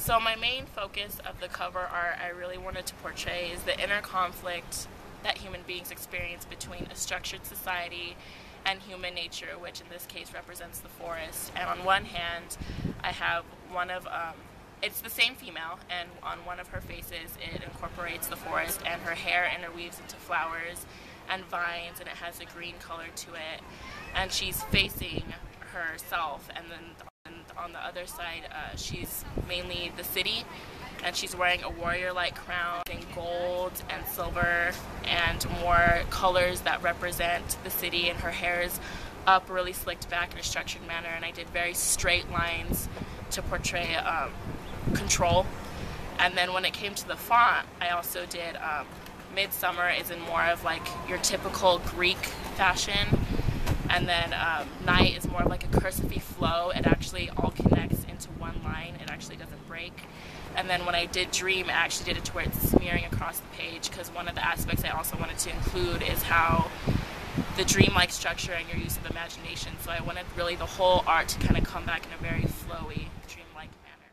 So my main focus of the cover art I really wanted to portray is the inner conflict that human beings experience between a structured society and human nature, which in this case represents the forest. And on one hand, I have one of, it's the same female, and on one of her faces it incorporates the forest, and her hair interweaves into flowers and vines, and it has a green color to it. And she's facing herself, and then on the other side, she's mainly the city, and she's wearing a warrior-like crown in gold and silver and more colors that represent the city, and her hair is up really slicked back in a structured manner, and I did very straight lines to portray control. And then when it came to the font, I also did Midsummer is in more of like your typical Greek fashion, and then Night is more of like a cursive flow. It actually all connects into one line. It actually doesn't break. And then when I did Dream, I actually did it to where it's smearing across the page, because one of the aspects I also wanted to include is how the dream-like structure and your use of imagination. So I wanted really the whole art to kind of come back in a very flowy, dream-like manner.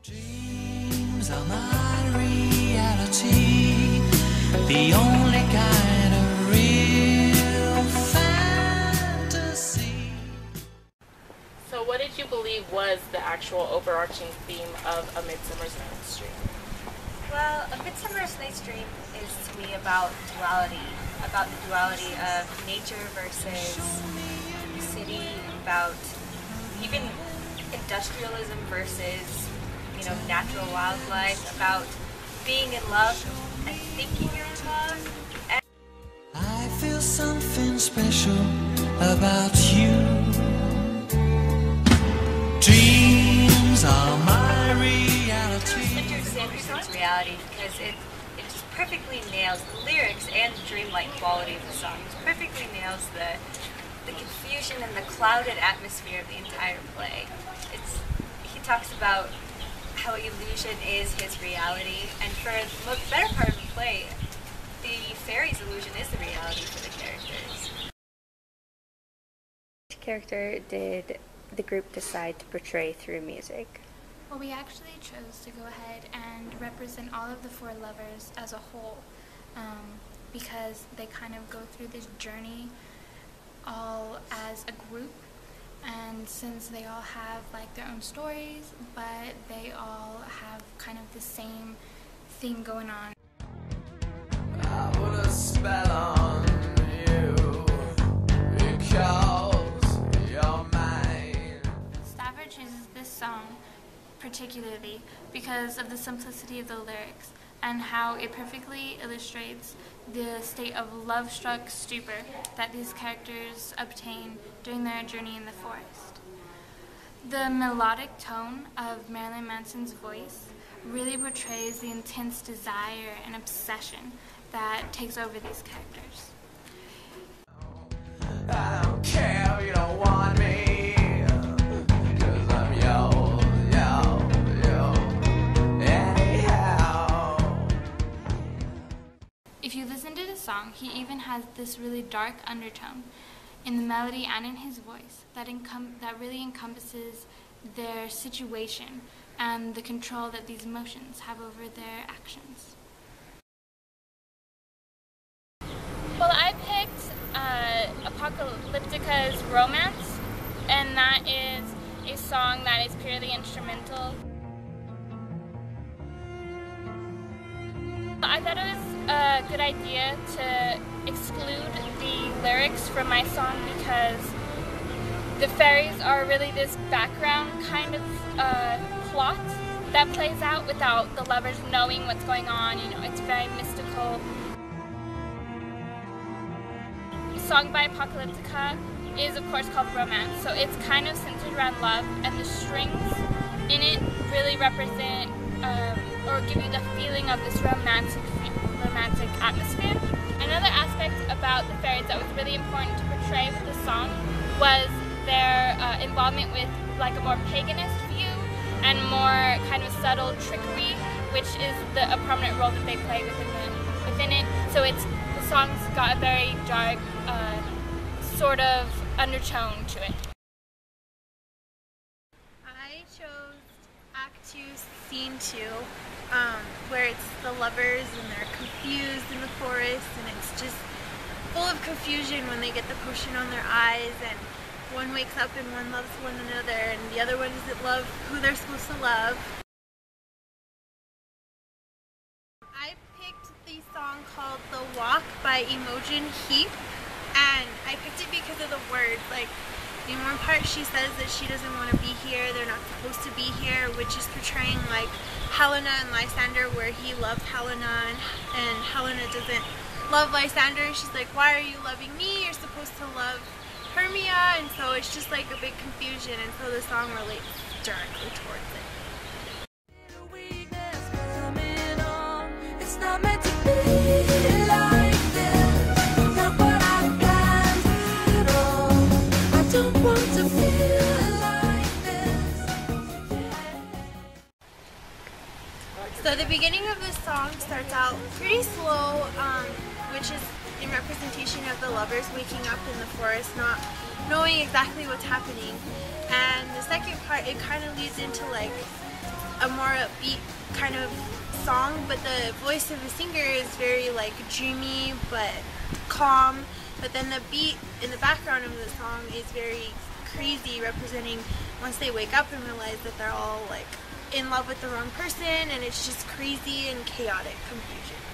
Dreams are my reality, the only kind of real fantasy. So what did you believe was the actual overarching theme of A Midsummer's Night's Dream? Well, A Midsummer's Night's Dream is to me about duality, about the duality of nature versus the city, about even industrialism versus, natural wildlife, about being in love and thinking you're in love. I feel something special about you. Dreams are my reality. Richard Sanderson's reality, because it just perfectly nails the lyrics and the dreamlike quality of the song. It perfectly nails the confusion and the clouded atmosphere of the entire play. He talks about how illusion is his reality, and for the better part of the play, the fairy's illusion is the reality for the characters. Which character did the group decide to portray through music? Well, we actually chose to go ahead and represent all of the four lovers as a whole, because they kind of go through this journey all as a group, and since they all have like their own stories, but they all have kind of the same thing going on. I put a spell on you because you're mine. Stafford chooses this song particularly because of the simplicity of the lyrics and how it perfectly illustrates the state of love-struck stupor that these characters obtain during their journey in the forest. The melodic tone of Marilyn Manson's voice really portrays the intense desire and obsession that takes over these characters. I don't care if you don't want me, 'cause I'm yours, anyhow. If you listen to the song, he even has this really dark undertone in the melody and in his voice that really encompasses their situation and the control that these emotions have over their actions. Well, I picked Apocalyptica's Romance, and that is a song that is purely instrumental. I thought it was a good idea to exclude the lyrics from my song because the fairies are really this background kind of plot that plays out without the lovers knowing what's going on. It's very mystical. The song by Apocalyptica is of course called Romance, so it's kind of centered around love, and the strings in it really represent or give you the feeling of this romantic atmosphere. Another aspect about the fairies that was really important to portray with the song was their involvement with like a more paganist view and more kind of subtle trickery, which is a prominent role that they play within it. So the song's got a very dark sort of undertone to it. I chose scene too, where it's the lovers and they're confused in the forest, and it's just full of confusion when they get the potion on their eyes, and one wakes up and one loves one another and the other one doesn't love who they're supposed to love. I picked the song called The Walk by Imogen Heap, and I picked it because of the words. Like, in one part she says that she doesn't want to be here, they're not supposed to be here, which is portraying like Helena and Lysander, where he loved Helena and Helena doesn't love Lysander. She's like, why are you loving me? You're supposed to love Hermia, and so it's just like a big confusion, and so the song relates directly towards it. It's not meant to be like this, not what I planned at all. I don't want to feel like this. So the beginning of this song starts out pretty slow, which is in representation of the lovers waking up in the forest, not knowing exactly what's happening. And the second part, it kind of leads into like a more upbeat kind of song, but the voice of the singer is very like dreamy but calm. But then the beat in the background of the song is very crazy, representing once they wake up and realize that they're all like in love with the wrong person, and it's just crazy and chaotic confusion.